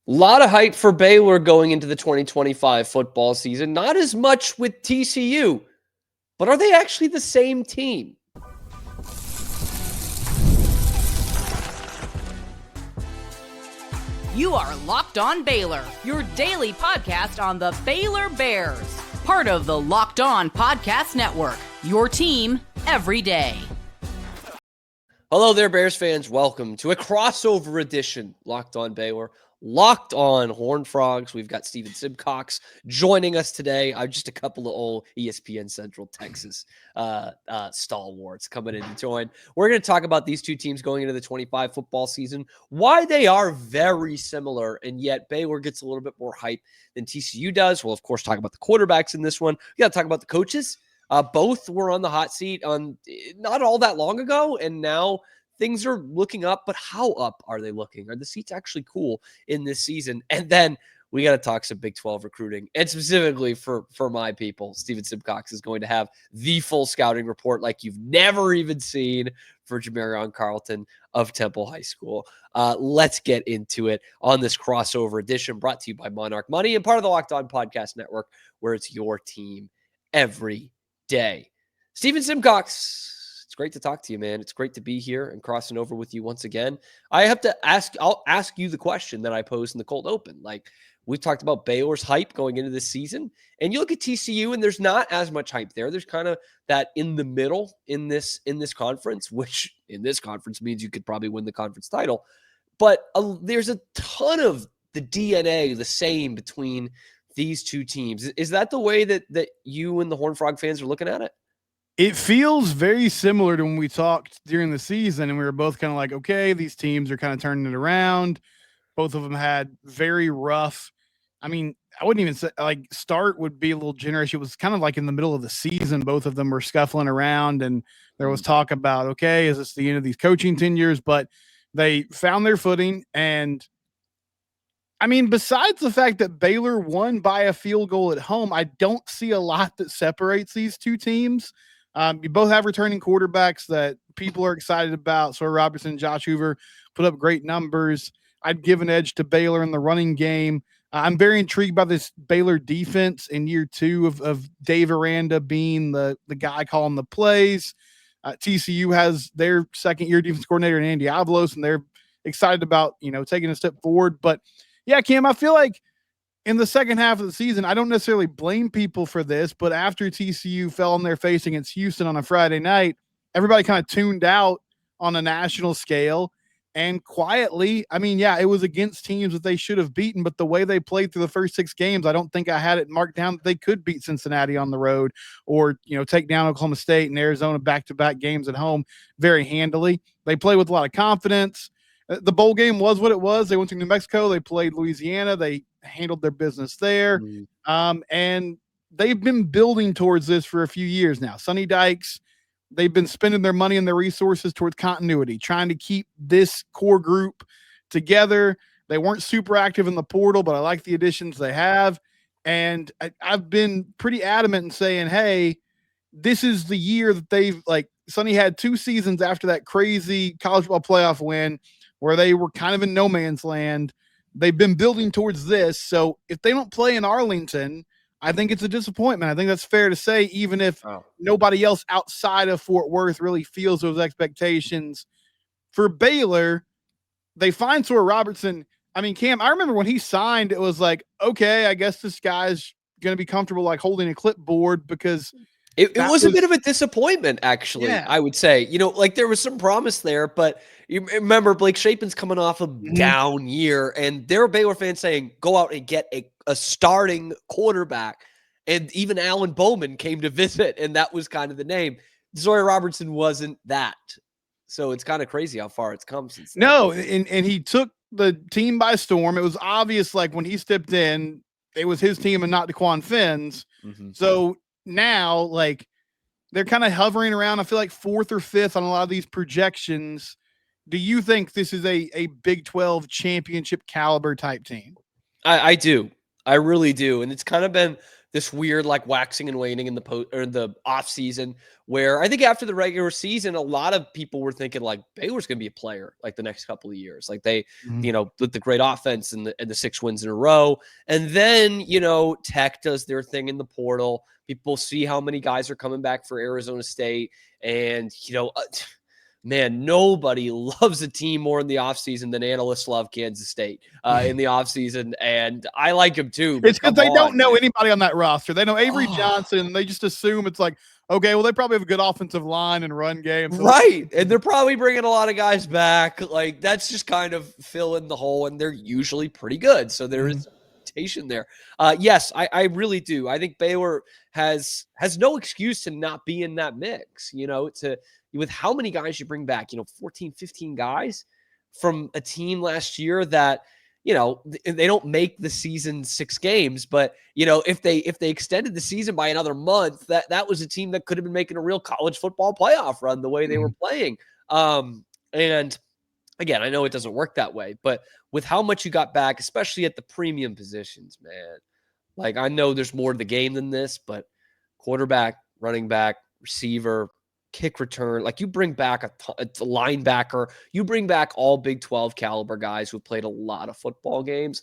A lot of hype for Baylor going into the 2025 football season. Not as much with TCU, but are they actually the same team? You are Locked On Baylor, your daily podcast on the Baylor Bears. Part of the Locked On Podcast Network, your team every day. Hello there, Bears fans. Welcome to a crossover edition, Locked On Baylor, Locked On Horned Frogs. We've got Steven Simcox joining us today. I'm just a couple of old ESPN Central Texas stalwarts coming in to join. We're going to talk about these two teams going into the 25 football season, why they are very similar, and yet Baylor gets a little bit more hype than TCU does. We'll, of course, talk about the quarterbacks in this one. We got to talk about the coaches. Both were on the hot seat on not all that long ago, and now things are looking up, but how up are they looking? Are the seats actually cool in this season? And then we got to talk some Big 12 recruiting, and specifically for my people, Steven Simcox is going to have the full scouting report like you've never even seen for Jamarion Carlton of Temple High School. Let's get into it on this crossover edition brought to you by Monarch Money and part of the Locked On Podcast Network, where it's your team every day. Steven Simcox, it's great to talk to you, man. It's great to be here and crossing over with you once again. I'll ask you the question that I posed in the cold open. Like, we've talked about Baylor's hype going into this season, and you look at TCU and there's not as much hype there. There's kind of that in the middle in this conference, which in this conference means you could probably win the conference title. But there's a ton of the DNA the same between these two teams. Is that the way that you and the Horned Frog fans are looking at it? It feels very similar to when we talked during the season, and we were both kind of like, okay, these teams are kind of turning it around. Both of them had very rough. I mean, I wouldn't even say like start would be a little generous. It was kind of like in the middle of the season. Both of them were scuffling around, and there was talk about, okay, is this the end of these coaching tenures? But they found their footing. And I mean, besides the fact that Baylor won by a field goal at home, I don't see a lot that separates these two teams. You both have returning quarterbacks that people are excited about. Sawyer Robertson and Josh Hoover put up great numbers. I'd give an edge to Baylor in the running game. I'm very intrigued by this Baylor defense in year two of Dave Aranda being the guy calling the plays. TCU has their second-year defense coordinator in Andy Avalos, and they're excited about, taking a step forward. But yeah, Cam, I feel like in the second half of the season, I don't necessarily blame people for this, but after TCU fell on their face against Houston on a Friday night, everybody kind of tuned out on a national scale. And quietly, I mean, yeah, it was against teams that they should have beaten, but the way they played through the first 6 games, I don't think I had it marked down that they could beat Cincinnati on the road or, take down Oklahoma State and Arizona back-to-back games at home very handily. They play with a lot of confidence. The bowl game was what it was. They went to New Mexico. They played Louisiana. They handled their business there. And they've been building towards this for a few years now. Sonny Dykes, they've been spending their money and their resources towards continuity, trying to keep this core group together. They weren't super active in the portal, but I like the additions they have. And I've been pretty adamant in saying, hey, this is the year that they've Sonny had 2 seasons after that crazy college football playoff win where they were kind of in no man's land. They've been building towards this. So if they don't play in Arlington, I think it's a disappointment. I think that's fair to say, even if nobody else outside of Fort Worth really feels those expectations. For Baylor, they find Sawyer Robertson. I mean, Cam, I remember when he signed, it was like, okay, I guess this guy's going to be comfortable holding a clipboard because it was a bit of a disappointment, actually, yeah. I would say. There was some promise there, but you remember Blake Shapen's coming off a down year, and there are Baylor fans saying, go out and get a starting quarterback. And even Alan Bowman came to visit, and that was kind of the name. Sawyer Robertson wasn't that. So it's kind of crazy how far it's come since then. No, and he took the team by storm. It was obvious, when he stepped in, it was his team and not DeQuan Finn's. So now, they're kind of hovering around, I feel like 4th or 5th on a lot of these projections. Do you think this is a Big 12 championship caliber type team? I do. I really do. And it's kind of been this weird like waxing and waning in the off season, where I think after the regular season, a lot of people were thinking like Baylor's going to be a player like the next couple of years. Like they, with the great offense and the 6 wins in a row. And then, Tech does their thing in the portal. People see how many guys are coming back for Arizona State. And, man, nobody loves a team more in the offseason than analysts love Kansas State in the offseason. And I like him too. It's because they don't know anybody on that roster. They know Avery Johnson. They just assume it's like, okay, well, they probably have a good offensive line and run game. So right. And they're probably bringing a lot of guys back. Like, that's just kind of fill in the hole, and they're usually pretty good. So there is reputation there. Yes, I really do. I think Baylor has no excuse to not be in that mix, with how many guys you bring back, 14, 15 guys from a team last year that, they don't make the season 6 games, but if they extended the season by another month, that was a team that could have been making a real college football playoff run the way they were playing. And again, I know it doesn't work that way, but with how much you got back, especially at the premium positions, man, like I know there's more to the game than this, but quarterback, running back, receiver, kick return, like you bring back a linebacker, you bring back all Big 12 caliber guys who played a lot of football games.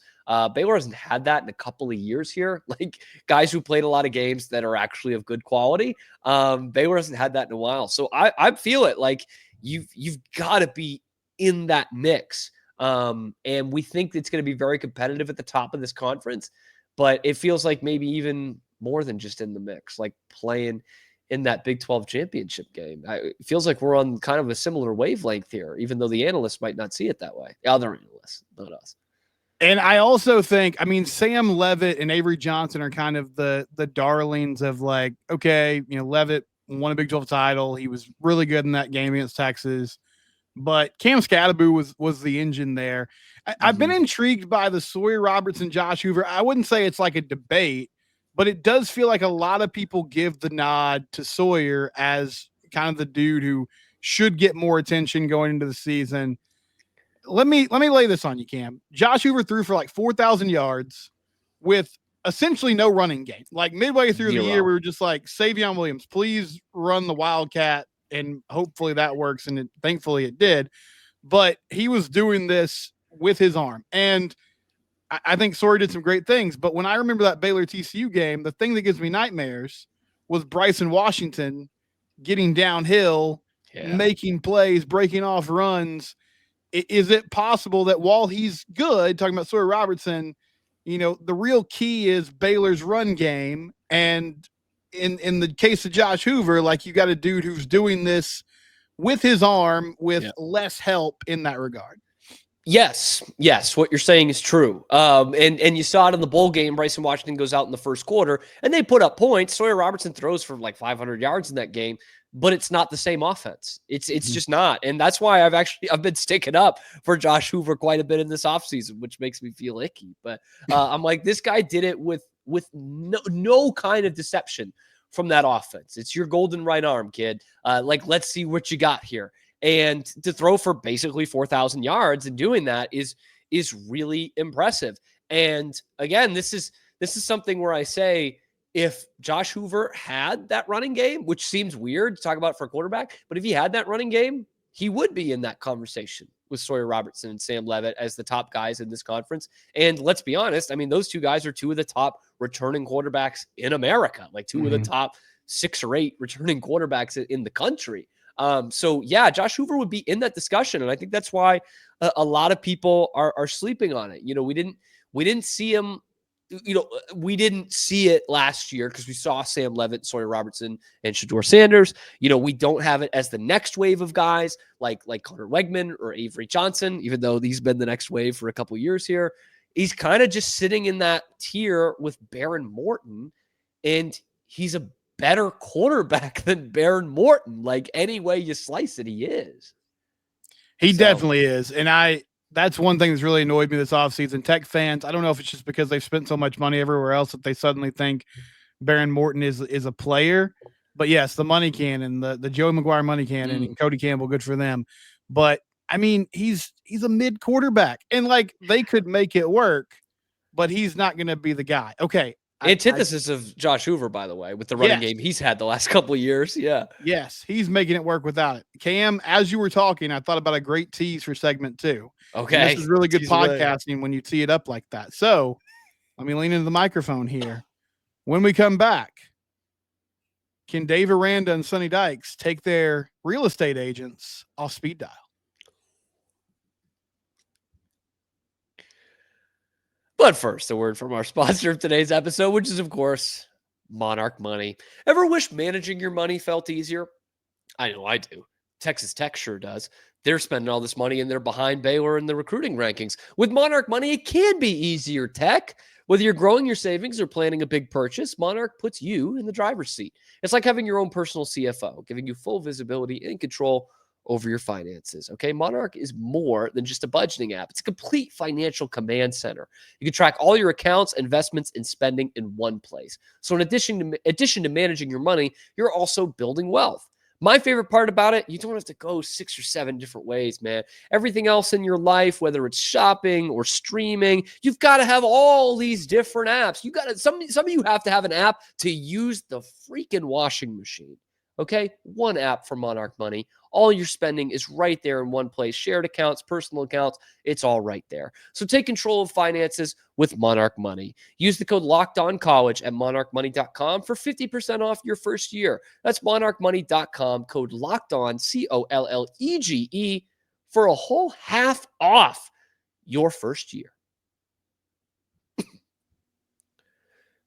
Baylor hasn't had that in a couple of years here, like guys who played a lot of games that are actually of good quality. Baylor hasn't had that in a while. So I feel it like you've got to be in that mix. And we think it's going to be very competitive at the top of this conference, but it feels like maybe even more than just in the mix, like playing in that Big 12 championship game. It feels like we're on kind of a similar wavelength here, even though the analysts might not see it that way. Other analysts, not us. And I also think, Sam Leavitt and Avery Johnson are kind of the darlings of like, okay, Leavitt won a Big 12 title. He was really good in that game against Texas, but Cam Scadaboo was the engine there. I've been intrigued by the Sawyer Robertson, Josh Hoover. I wouldn't say it's like a debate, but it does feel like a lot of people give the nod to Sawyer as kind of the dude who should get more attention going into the season. Let me lay this on you, Cam. Josh Hoover threw for like 4,000 yards with essentially no running game. Like midway through the year, we were just like, Savion Williams, please run the Wildcat, and hopefully that works. And thankfully it did. But he was doing this with his arm. And I think Sawyer did some great things, but when I remember that Baylor TCU game, the thing that gives me nightmares was Bryson Washington getting downhill, making plays, breaking off runs. Is it possible that while he's good, talking about Sawyer Robertson, the real key is Baylor's run game? And in the case of Josh Hoover, like you got a dude who's doing this with his arm with less help in that regard. Yes, what you're saying is true. And you saw it in the bowl game. Bryson Washington goes out in the first quarter, and they put up points. Sawyer Robertson throws for like 500 yards in that game, but it's not the same offense. It's just not. And that's why I've been sticking up for Josh Hoover quite a bit in this offseason, which makes me feel icky. But I'm like, this guy did it with no kind of deception from that offense. It's your golden right arm, kid. Let's see what you got here. And to throw for basically 4,000 yards and doing that is really impressive. And again, this is something where I say, if Josh Hoover had that running game, which seems weird to talk about for a quarterback, but if he had that running game, he would be in that conversation with Sawyer Robertson and Sam Leavitt as the top guys in this conference. And let's be honest, those two guys are two of the top returning quarterbacks in America, like two of the top 6 or 8 returning quarterbacks in the country. So yeah, Josh Hoover would be in that discussion. And I think that's why a lot of people are sleeping on it. We didn't see him, we didn't see it last year because we saw Sam Leavitt, Sawyer Robertson, and Shedeur Sanders. We don't have it as the next wave of guys like Connor Wegman or Avery Johnson, even though he's been the next wave for a couple of years here. He's kind of just sitting in that tier with Baron Morton, and he's a better quarterback than Baron Morton. Like, any way you slice it, he is. He definitely is. And that's one thing that's really annoyed me this offseason. Tech fans, I don't know if it's just because they've spent so much money everywhere else that they suddenly think Baron Morton is a player. But yes, the money cannon, the Joey McGuire money cannon, and Cody Campbell, good for them. But he's a mid quarterback, and like they could make it work, but he's not going to be the guy. Okay, Antithesis of Josh Hoover, by the way, with the running game he's had the last couple of years. Yeah. Yes, he's making it work without it. Cam, as you were talking, I thought about a great tease for segment 2. Okay. And this is really good Tease away. podcasting when you tee it up like that. So let me lean into the microphone here. When we come back, can Dave Aranda and Sonny Dykes take their real estate agents off speed dial? But first, a word from our sponsor of today's episode, which is, of course, Monarch Money. Ever wish managing your money felt easier? I know I do. Texas Tech sure does. They're spending all this money and they're behind Baylor in the recruiting rankings. With Monarch Money, it can be easier, Tech. Whether you're growing your savings or planning a big purchase, Monarch puts you in the driver's seat. It's like having your own personal CFO, giving you full visibility and control over your finances. Okay. Monarch is more than just a budgeting app. It's a complete financial command center. You can track all your accounts, investments, and spending in one place. So in addition to managing your money, you're also building wealth. My favorite part about it, you don't have to go 6 or 7 different ways, man. Everything else in your life, whether it's shopping or streaming, you've got to have all these different apps. You got to, some of you have to have an app to use the freaking washing machine. Okay, one app for Monarch Money. All your spending is right there in one place. Shared accounts, personal accounts, it's all right there. So take control of finances with Monarch Money. Use the code LOCKEDONCOLLEGE at monarchmoney.com for 50% off your first year. That's monarchmoney.com, code LOCKEDON, COLLEGE, for a whole half off your first year.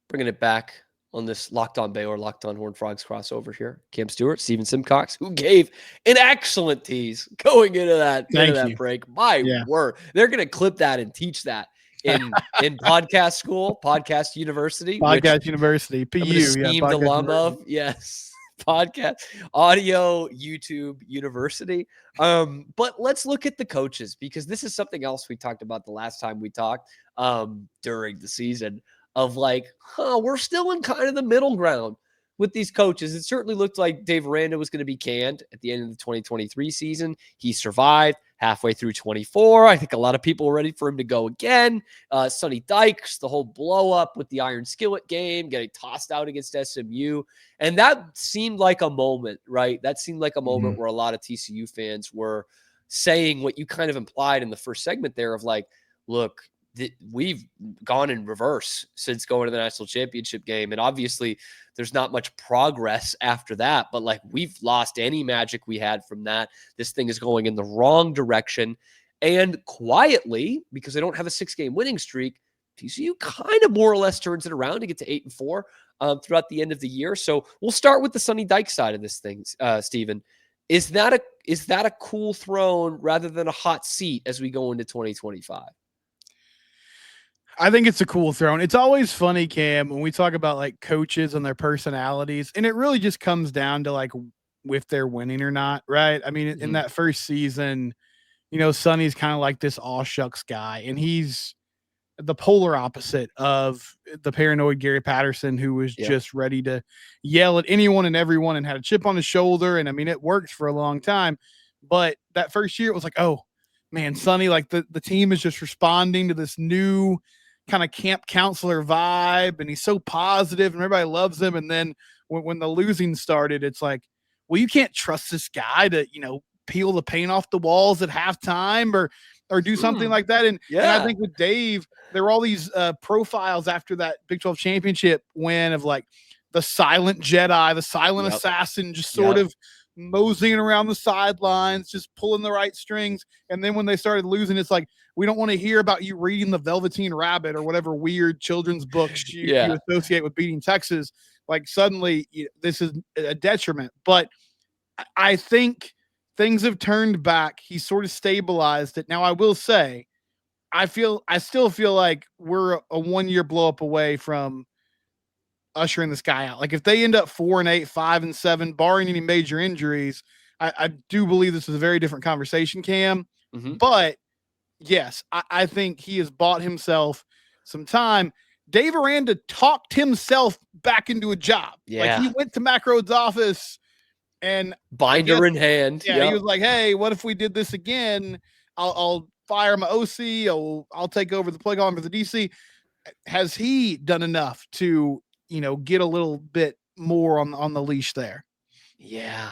Bringing it back on this Locked On Baylor, Locked On Horned Frogs crossover here. Cam Stuart, Steven Simcox, who gave an excellent tease going into that break. My word. They're going to clip that and teach that in podcast school, podcast university. University, PU. I'm an esteemed alum of. Yes. Podcast, audio, YouTube university. But let's look at the coaches, because this is something else we talked about the last time we talked during the season. Of like, we're still in kind of the middle ground with these coaches. It certainly looked like Dave Aranda was going to be canned at the end of the 2023 season. He survived halfway through 24. I think a lot of people were ready for him to go again. Sonny Dykes, the whole blow up with the Iron Skillet game, getting tossed out against SMU. And that seemed like a moment, right? That seemed like a moment where a lot of TCU fans were saying what you kind of implied in the first segment there of like, look, we've gone in reverse since going to the national championship game. And obviously there's not much progress after that, but like we've lost any magic we had from that. This thing is going in the wrong direction. And quietly, because they don't have a 6-game winning streak, TCU kind of more or less turns it around to get to 8-4 throughout the end of the year. So we'll start with the Sonny Dykes side of this thing, Steven. Is that a cool throne rather than a hot seat as we go into 2025? I think it's a cool throne. It's always funny, Cam, when we talk about like coaches and their personalities, and it really just comes down to like if they're winning or not, right? I mean, in that first season, you know, Sonny's kind of like this aw shucks guy, and he's the polar opposite of the paranoid Gary Patterson, who was just ready to yell at anyone and everyone and had a chip on his shoulder. And I mean, it worked for a long time, but that first year it was like, oh man, Sonny, like the team is just responding to this new kind of camp counselor vibe, and he's so positive and everybody loves him. And then when the losing started, it's like, well, you can't trust this guy to, you know, peel the paint off the walls at halftime or do something like that. And I think with Dave, there were all these profiles after that Big 12 championship win of like the silent Jedi, the silent assassin, just sort of moseying around the sidelines, just pulling the right strings. And then when they started losing, it's like, we don't want to hear about you reading the Velveteen Rabbit or whatever weird children's books you associate with beating Texas. Like suddenly this is a detriment. But I think things have turned back. He sort of stabilized it. Now, I will say, I still feel like we're a 1-year blow up away from ushering this guy out. Like if they end up 4-8, 5-7, barring any major injuries, I do believe this is a very different conversation, Cam. But yes, I think he has bought himself some time. Dave Aranda talked himself back into a job. Like he went to Mac Rhodes' office and binder in hand. He was like, hey, what if we did this again? I'll fire my OC. I'll take over the play calling for the DC. has he done enough to, get a little bit more on the leash there? Yeah,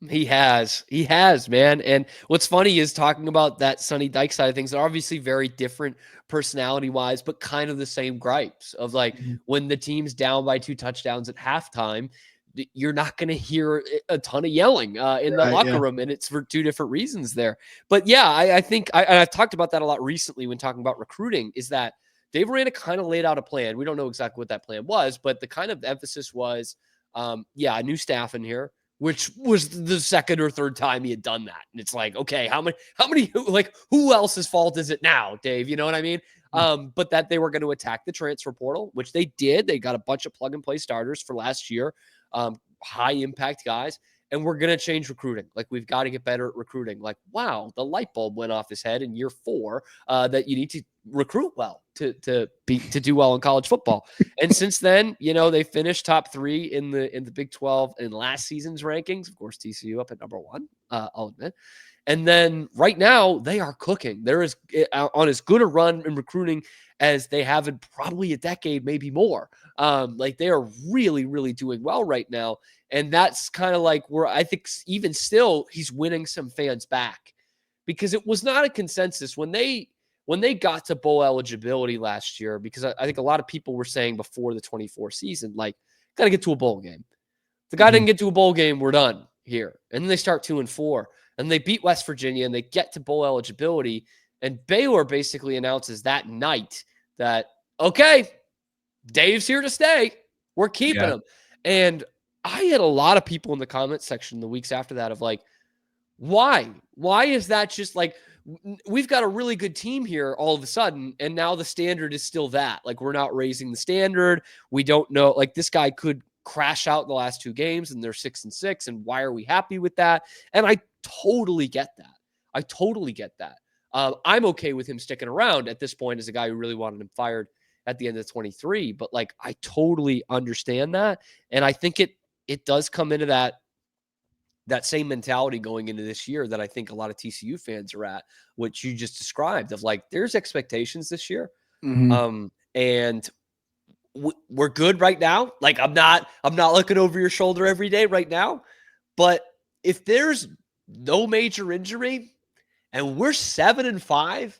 he has. He has, man. And what's funny is talking about that Sonny Dyke side of things. They're obviously very different personality wise, but kind of the same gripes of like Mhm. when the team's down by 2 touchdowns at halftime, you're not going to hear a ton of yelling in the Right, locker yeah. room. And it's for 2 different reasons there. But yeah, I think I've talked about that a lot recently when talking about recruiting is that Dave Aranda kind of laid out a plan. We don't know exactly what that plan was, but the kind of emphasis was, a new staff in here, which was the second or third time he had done that. And it's like, okay, how many, like, who else's fault is it now, Dave? You know what I mean? But that they were going to attack the transfer portal, which they did. They got a bunch of plug and play starters for last year, high impact guys. And we're going to change recruiting. Like, we've got to get better at recruiting. Like, wow, the light bulb went off his head in year 4 that you need to recruit well to do well in college football. And since then, they finished top 3 in the Big 12 in last season's rankings. Of course, TCU up at number 1, I'll admit. And then right now they are cooking. There is on as good a run in recruiting as they have in probably a decade, maybe more. Like, they are really, really doing well right now. And that's kind of like where I think even still he's winning some fans back, because it was not a consensus when they got to bowl eligibility last year, because I think a lot of people were saying before the 24 season, like, got to get to a bowl game. If the guy didn't get to a bowl game, we're done here. And then they start 2-4 and they beat West Virginia and they get to bowl eligibility. And Baylor basically announces that night that, okay, Dave's here to stay. We're keeping him. And I had a lot of people in the comment section the weeks after that of like, why? Why is that just like, we've got a really good team here all of a sudden, and now the standard is still that. Like, we're not raising the standard. We don't know. Like, this guy could crash out in the last 2 games and they're 6-6. And why are we happy with that? And I totally get that. I'm okay with him sticking around at this point as a guy who really wanted him fired at the end of 23. But like, I totally understand that. And I think it does come into that same mentality going into this year that I think a lot of TCU fans are at, which you just described of like, there's expectations this year. And we're good right now. Like, I'm not looking over your shoulder every day right now, but if there's no major injury and we're 7-5,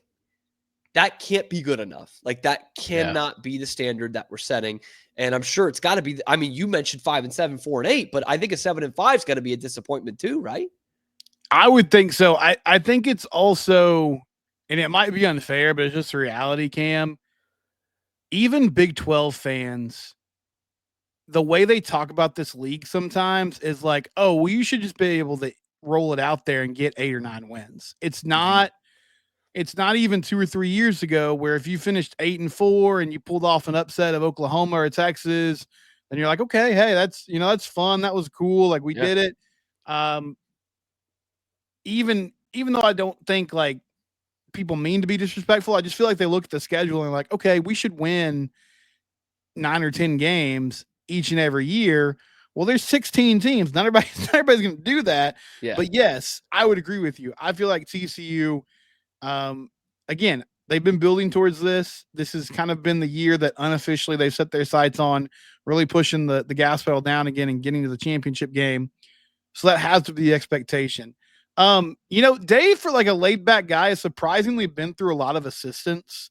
that can't be good enough. Like, that cannot be the standard that we're setting. And I'm sure it's got to be. I mean, you mentioned 5-7, 4-8, but I think a 7-5 is going to be a disappointment too, right? I would think so. I think it's also, and it might be unfair, but it's just a reality, Cam. Even Big 12 fans, the way they talk about this league sometimes is like, oh, well, you should just be able to roll it out there and get 8 or 9 wins. It's not even 2 or 3 years ago where if you finished 8-4 and you pulled off an upset of Oklahoma or Texas, then you're like, okay, hey, that's fun. That was cool. Like, we did it. Even though I don't think like people mean to be disrespectful, I just feel like they look at the schedule and like, okay, we should win 9 or 10 games each and every year. Well, there's 16 teams. Not everybody's going to do that. Yeah. But yes, I would agree with you. I feel like TCU, again, they've been building towards this. This has kind of been the year that unofficially they've set their sights on really pushing the gas pedal down again and getting to the championship game. So that has to be the expectation. Dave, for like a laid back guy, has surprisingly been through a lot of assistants.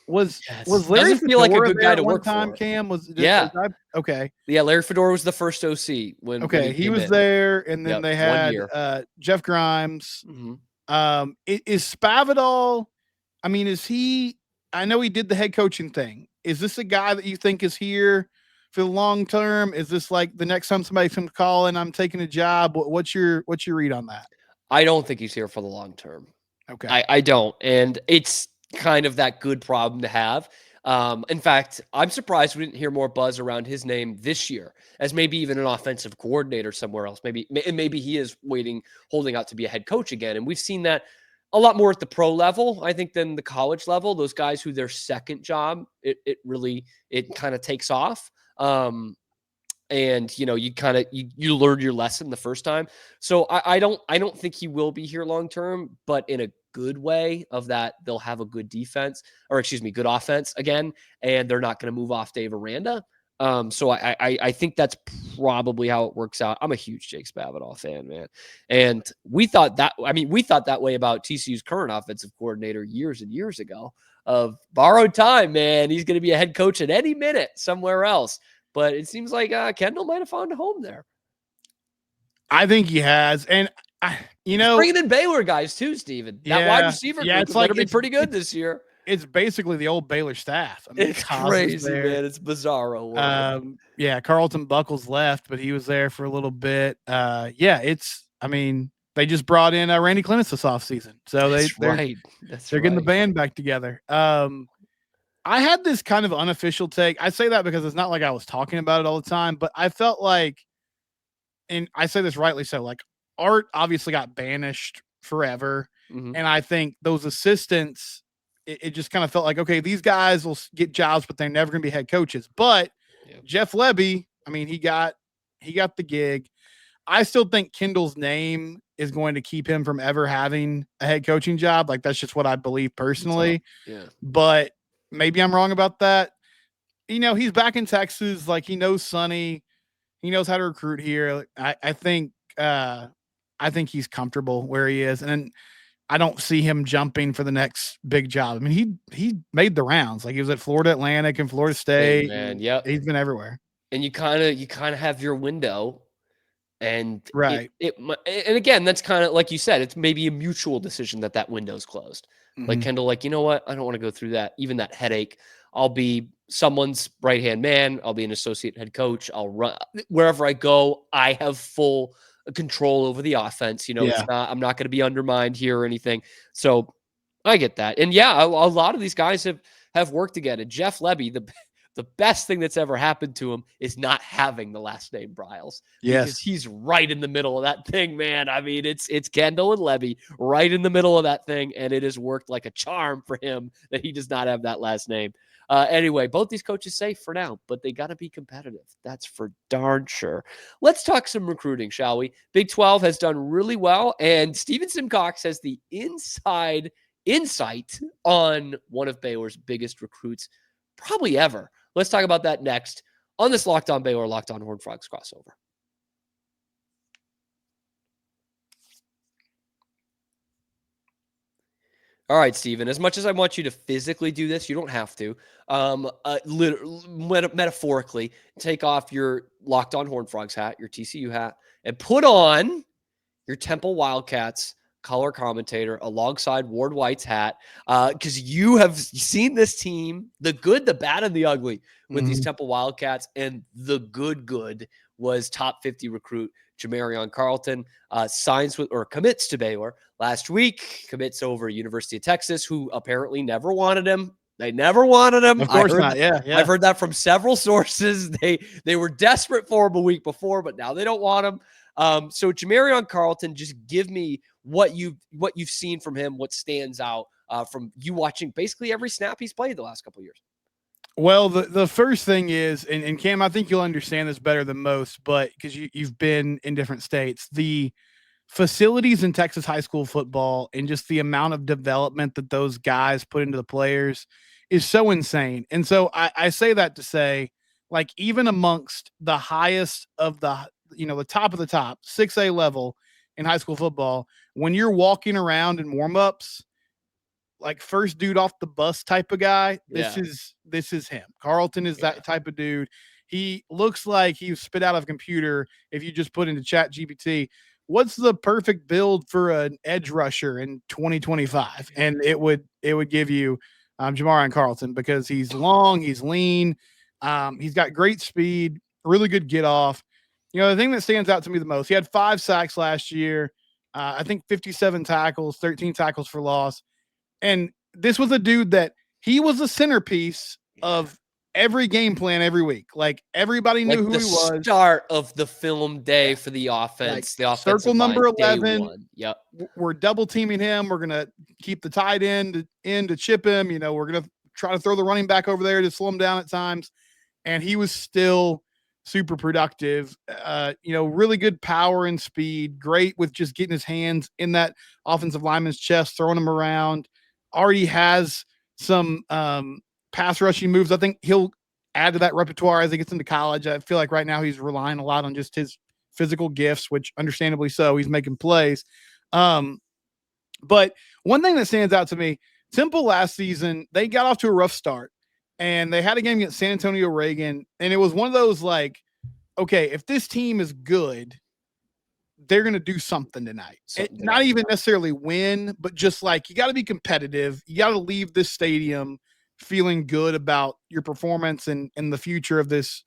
Was Larry Doesn't feel like a good guy to one work time, for. Cam? Okay. Yeah, Larry Fedora was the first OC when he was there, and then they had Jeff Grimes. Is Spavital? I mean, is he? I know he did the head coaching thing. Is this a guy that you think is here for the long term? Is this like the next time somebody comes calling, I'm taking a job? What's your read on that? I don't think he's here for the long term. Okay, I don't, and it's kind of that good problem to have. In fact, I'm surprised we didn't hear more buzz around his name this year as maybe even an offensive coordinator somewhere else. Maybe he is holding out to be a head coach again. And we've seen that a lot more at the pro level, I think, than the college level. Those guys who their second job, it kind of takes off. And you learned your lesson the first time. So I don't think he will be here long term, but in a good way of that they'll have a good defense, or excuse me, good offense again, and they're not going to move off Dave Aranda. So I think that's probably how it works out. I'm a huge Jake Spavital fan, man. And we thought that way about TCU's current offensive coordinator years and years ago of borrowed time, man. He's going to be a head coach at any minute somewhere else. But it seems like Kendall might have found a home there. I think he has. And, He's bringing in Baylor guys too, Steven. That wide receiver group better be pretty good this year. It's basically the old Baylor staff. I mean, it's crazy, man. It's bizarro. Carlton Buckles left, but he was there for a little bit. They just brought in Randy Clements this offseason. So they're getting the band back together. I had this kind of unofficial take. I say that because it's not like I was talking about it all the time, but I felt like, and I say this rightly so, like Art obviously got banished forever. Mm-hmm. And I think those assistants, it just kind of felt like, okay, these guys will get jobs, but they're never going to be head coaches. But Jeff Lebby, I mean, he got the gig. I still think Kendall's name is going to keep him from ever having a head coaching job. Like, that's just what I believe personally. But maybe I'm wrong about that. He's back in Texas. Like, he knows Sonny. He knows how to recruit here. I think he's comfortable where he is. And I don't see him jumping for the next big job. I mean, he made the rounds. Like, he was at Florida Atlantic and Florida State. Man, yeah, he's been everywhere. And you kind of have your window, and right. And again, that's kind of like you said. It's maybe a mutual decision that window's closed. Mm-hmm. Like Kendall, like, you know what? I don't want to go through that. Even that headache. I'll be someone's right-hand man. I'll be an associate head coach. I'll run wherever I go. I have full control over the offense. I'm not going to be undermined here or anything. So I get that. And a lot of these guys have worked together. Jeff Lebby, the best thing that's ever happened to him is not having the last name Briles. Yes. Because he's right in the middle of that thing, man. I mean, it's Kendall and Lebby right in the middle of that thing. And it has worked like a charm for him that he does not have that last name. Anyway, both these coaches safe for now, but they got to be competitive. That's for darn sure. Let's talk some recruiting, shall we? Big 12 has done really well, and Steven Simcox has the inside insight on one of Baylor's biggest recruits probably ever. Let's talk about that next on this Locked On Baylor, Locked On Horned Frogs crossover. All right, Steven, as much as I want you to physically do this, you don't have to. Metaphorically, take off your Locked On Horned Frogs hat, your TCU hat, and put on your Temple Wildcats color commentator alongside Ward White's hat, because you have seen this team, the good, the bad, and the ugly with these Temple Wildcats, and the good was top 50 recruit Jamarion Carlton signs with or commits to Baylor last week, commits over University of Texas, who apparently never wanted him. They never wanted him. Of course not. Yeah. I've heard that from several sources. They were desperate for him a week before, but now they don't want him. So Jamarion Carlton, just give me what you've seen from him, what stands out from you watching basically every snap he's played the last couple of years. Well, the first thing is, and Cam, I think you'll understand this better than most, but because you've been in different states, the facilities in Texas high school football and just the amount of development that those guys put into the players is so insane. And so I say that to say, like, even amongst the highest of the top of the top, 6A level in high school football, when you're walking around in warmups, like first dude off the bus type of guy, this is him. Carlton is that type of dude. He looks like he was spit out of a computer. If you just put into Chat GPT, what's the perfect build for an edge rusher in 2025? And it would give you Jamarion Carlton, because he's long, he's lean, he's got great speed, really good get off. The thing that stands out to me the most, he had 5 sacks last year. I think 57 tackles, 13 tackles for loss. And this was a dude that he was the centerpiece of every game plan every week. Like, everybody knew who he was. Start of the film day for the offense. Like, the circle number 11. Yep. We're double teaming him. We're going to keep the tight end in to chip him. We're going to try to throw the running back over there to slow him down at times. And he was still super productive. Really good power and speed. Great with just getting his hands in that offensive lineman's chest, throwing him around. Already has some pass rushing moves. I think he'll add to that repertoire as he gets into college. I feel like right now he's relying a lot on just his physical gifts, which understandably so. He's making plays. But one thing that stands out to me, Temple last season, they got off to a rough start and they had a game against San Antonio Reagan. And it was one of those like, okay, if this team is good, they're going to do something tonight. Not even necessarily win, but just like you got to be competitive. You got to leave this stadium feeling good about your performance and the future of this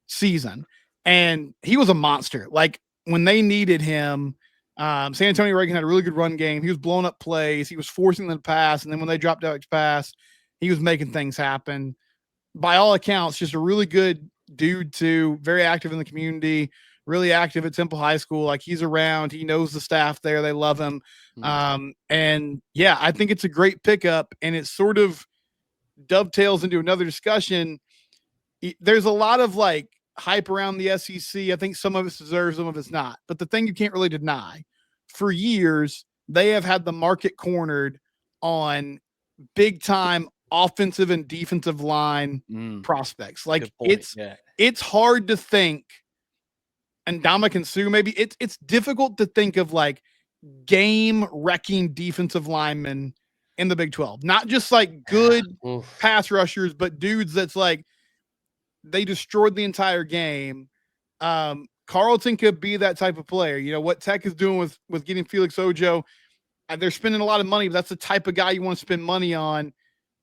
season. And he was a monster. Like when they needed him, San Antonio Reagan had a really good run game. He was blowing up plays. He was forcing them to pass. And then when they dropped out to pass, he was making things happen. By all accounts, just a really good dude too, very active in the community, really active at Temple High School. Like he's around, he knows the staff there. They love him. And yeah, I think it's a great pickup, and it sort of dovetails into another discussion. There's a lot of like hype around the SEC. I think some of it's deserved, some of it's not. But the thing you can't really deny, for years, they have had the market cornered on big time offensive and defensive line prospects. Like it's hard to think, and Ndamukong Suh, maybe it's difficult to think of like game wrecking defensive linemen in the Big 12. Not just like good pass rushers, but dudes that's like they destroyed the entire game. Carleton could be that type of player. You know what Tech is doing with getting Felix Ojo. They're spending a lot of money, but that's the type of guy you want to spend money on.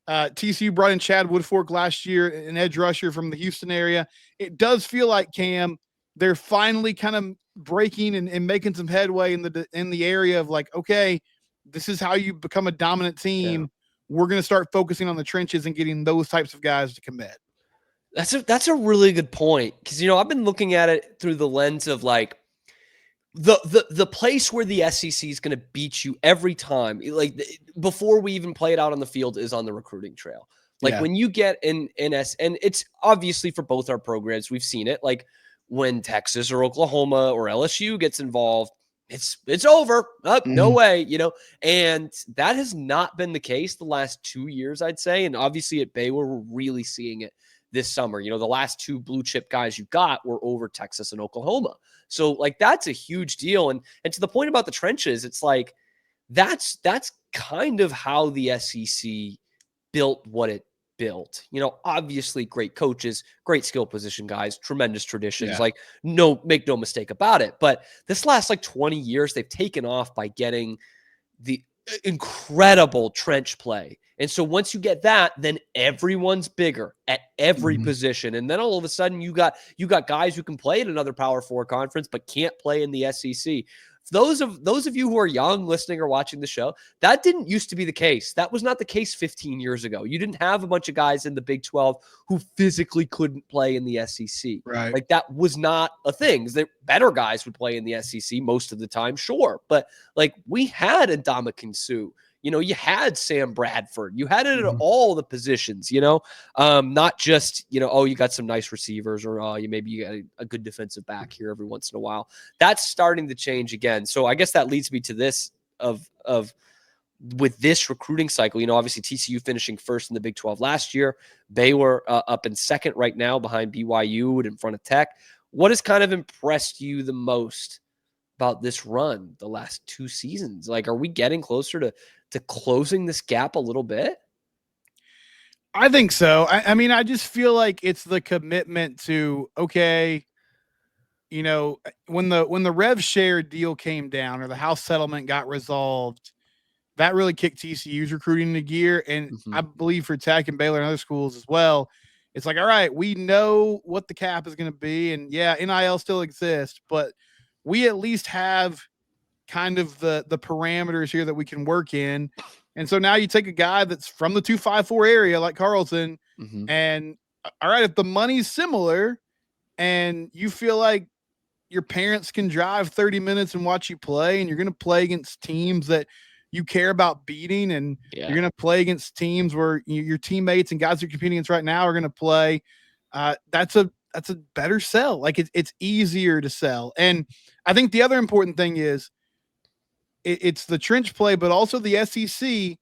TCU brought in Chad Woodfork last year, an edge rusher from the Houston area. It does feel like, Cam, they're finally kind of breaking and making some headway in the area of like, okay, this is how you become a dominant team. Yeah. We're going to start focusing on the trenches and getting those types of guys to commit. That's a really good point, because I've been looking at it through the lens of like the place where the SEC is going to beat you every time, like before we even play it out on the field, is on the recruiting trail. Like when you get in and it's obviously for both our programs, we've seen it. Like when Texas or Oklahoma or LSU gets involved, it's over. No way, and that has not been the case the last 2 years, I'd say. And obviously at Baylor, we're really seeing it this summer. The last two blue chip guys you got were over Texas and Oklahoma. So like, that's a huge deal. And to the point about the trenches, it's like, that's kind of how the SEC built what it built. Obviously great coaches, great skill position guys, tremendous traditions, like make no mistake about it. But this last like 20 years, they've taken off by getting the incredible trench play. And so once you get that, then everyone's bigger at every position. And then all of a sudden you got guys who can play in another Power 4 conference, but can't play in the SEC. Those of you who are young listening or watching the show, that didn't used to be the case. That was not the case 15 years ago. You didn't have a bunch of guys in the Big 12 who physically couldn't play in the SEC. Right. Like that was not a thing. Better guys would play in the SEC most of the time, sure. But like we had Ndamukong Suh. You had Sam Bradford. You had it at all the positions, not just, you got some nice receivers, or maybe you got a good defensive back here every once in a while. That's starting to change again. So I guess that leads me to this with this recruiting cycle. Obviously TCU finishing first in the Big 12 last year, Baylor up in second right now behind BYU and in front of Tech. What has kind of impressed you the most about this run the last two seasons? Like, are we getting closer to closing this gap a little bit? I think so. I mean, I just feel like it's the commitment to, okay, when the rev share deal came down or the house settlement got resolved, that really kicked TCU's recruiting into gear. And I believe for Tech and Baylor and other schools as well, it's like, all right, we know what the cap is going to be. And yeah, NIL still exists, but we at least have kind of the parameters here that we can work in. And so now you take a guy that's from the 254 area like Carleton, and all right, if the money's similar and you feel like your parents can drive 30 minutes and watch you play, and you're going to play against teams that you care about beating, and you're going to play against teams where your teammates and guys you're competing against right now are going to play, that's a that's a better sell. Like it's easier to sell. And I think the other important thing is it's the trench play, but also the SEC.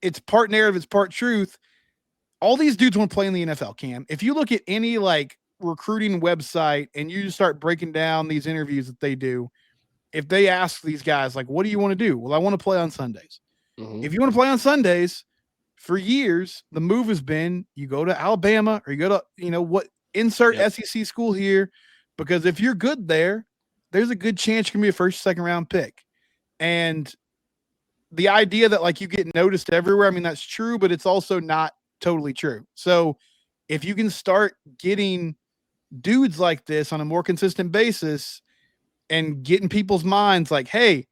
It's part narrative, it's part truth. All these dudes want to play in the NFL, Cam. If you look at any like recruiting website and you just start breaking down these interviews that they do, if they ask these guys, like, what do you want to do? Well, I want to play on Sundays. Mm-hmm. If you want to play on Sundays, for years, the move has been you go to Alabama or you go to, insert SEC school here, because if you're good there, there's a good chance you can be a first, second round pick. And the idea that like you get noticed everywhere, I mean, that's true, but it's also not totally true. So if you can start getting dudes like this on a more consistent basis and getting people's minds like, hey,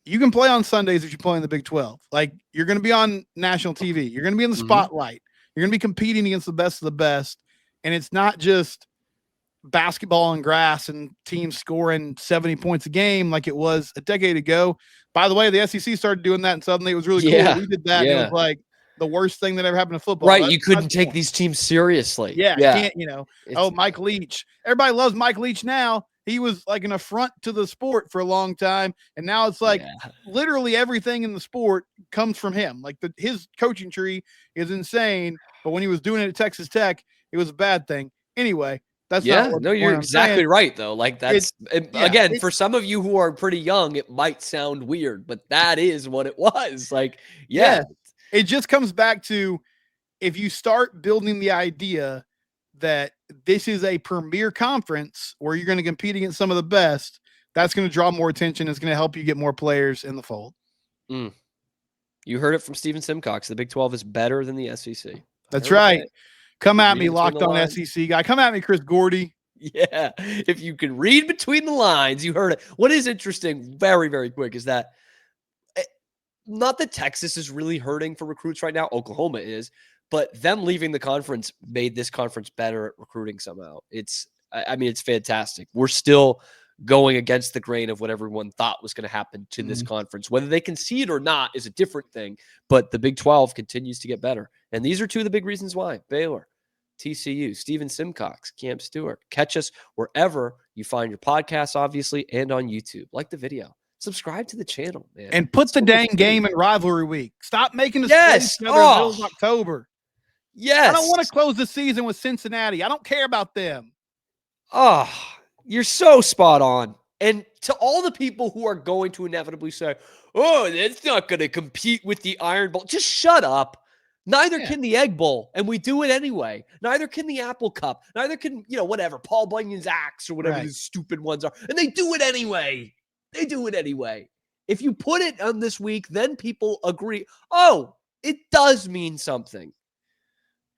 you can play on Sundays if you play in the Big 12. Like, you're going to be on national TV. You're going to be in the spotlight. You're going to be competing against the best of the best. And it's not just basketball and grass and teams scoring 70 points a game like it was a decade ago. By the way, the SEC started doing that, and suddenly it was really cool. We did that, and it was like the worst thing that ever happened to football. Right, you couldn't take these teams seriously. Can't, Mike Leach. Everybody loves Mike Leach now. He was like an affront to the sport for a long time, and now it's like literally everything in the sport comes from him. Like his coaching tree is insane, but when he was doing it at Texas Tech, it was a bad thing. Anyway, that's you're exactly right though. Like that's again, for some of you who are pretty young, it might sound weird, but that is what it was. Like, it just comes back to if you start building the idea that this is a premier conference where you're going to compete against some of the best, that's going to draw more attention. It's going to help you get more players in the fold. You heard it from Steven Simcox. The Big 12 is better than the SEC. That's right. Come at me, Locked On SEC guy. Come at me, Chris Gordy. Yeah. If you can read between the lines, you heard it. What is interesting, very, very quick, is that not that Texas is really hurting for recruits right now. Oklahoma is. But them leaving the conference made this conference better at recruiting somehow. It's fantastic. We're still going against the grain of what everyone thought was going to happen to this conference. Whether they concede or not is a different thing, but the Big 12 continues to get better. And these are two of the big reasons why. Baylor, TCU, Steven Simcox, Cam Stuart. Catch us wherever you find your podcasts, obviously, and on YouTube. Like the video. Subscribe to the channel, man. And put the dang game in rivalry week. Stop making us play each other in the middle of October. Yes. I don't want to close the season with Cincinnati. I don't care about them. Oh, you're so spot on. And to all the people who are going to inevitably say, oh, that's not going to compete with the Iron Bowl. Just shut up. Neither can the Egg Bowl, and we do it anyway. Neither can the Apple Cup. Neither can, whatever, Paul Bunyan's Axe or whatever these stupid ones are. And they do it anyway. If you put it on this week, then people agree, oh, it does mean something.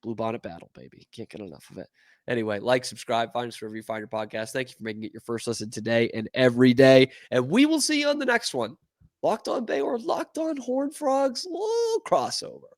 Blue Bonnet Battle, baby. Can't get enough of it. Anyway, like, subscribe, find us wherever you find your podcast. Thank you for making it your first listen today and every day. And we will see you on the next one. Locked On Baylor, Locked On Horned Frogs, little crossover.